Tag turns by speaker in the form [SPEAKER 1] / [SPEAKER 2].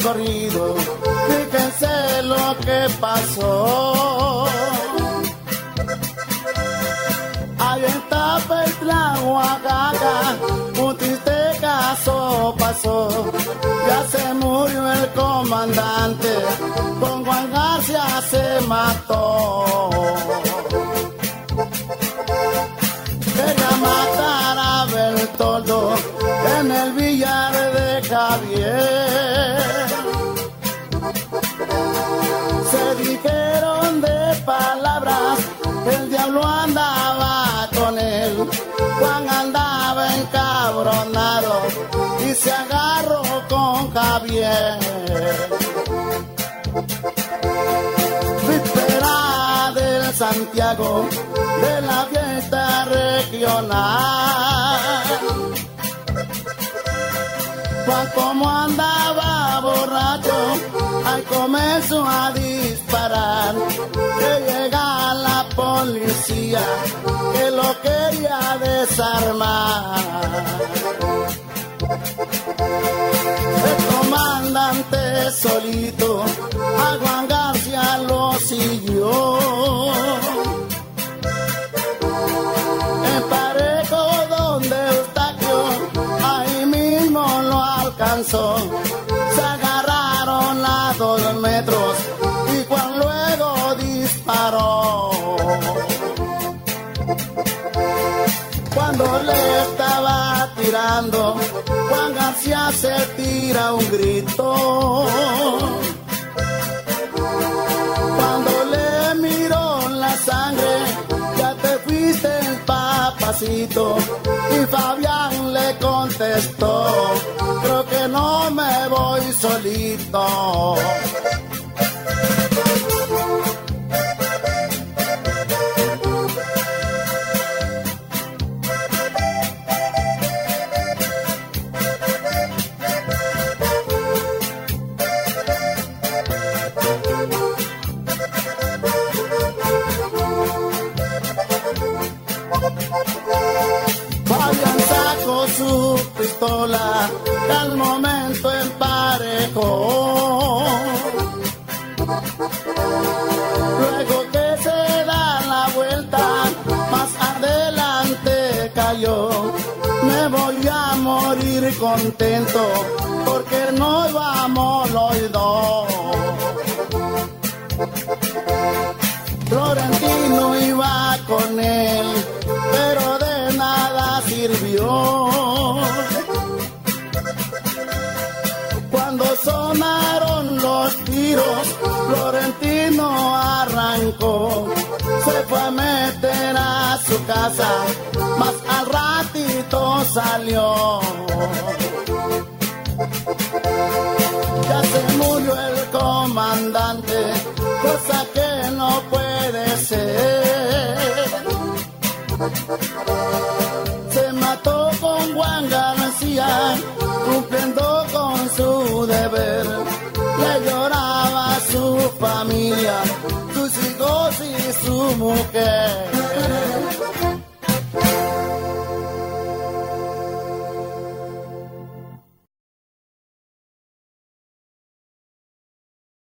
[SPEAKER 1] corrido, fíjense lo que pasó. Ahí en Tapetla, Oaxaca, un triste caso pasó. Ya se murió el comandante, con Juan García se mató. Quería matar a Bertoldo en el billar de Javier. Se dijeron de palabras, el diablo andaba con él. Juan andaba encabronado y se agarró con Javier. Víspera del Santiago, de la fiesta regional. Juan como andaba borracho, al comenzó a disparar. Que llega la policía, que lo quería desarmar. El comandante solito a Juan García lo siguió. En Parejo donde Eustaquio, ahí mismo lo alcanzó. Se agarraron a 2 metros y Juan luego disparó. Cuando le estaba tirando, Juan García se tira un grito. Cuando le miró la sangre, ya te fuiste papacito. Y Fabián le contestó, creo que no me voy solito. Fabián sacó su pistola, que al momento emparejó. Luego que se da la vuelta, más adelante cayó. Me voy a morir contento, porque no vamos los dos. Florentino iba con él, pero de nada sirvió. Cuando sonaron los tiros, Florentino arrancó. Se fue a meter a su casa, mas al ratito salió. Ya se murió el comandante, cosa que no puede ser. Se mató con Juan García, cumpliendo con su deber. Le lloraba a su familia, sus hijos y su mujer.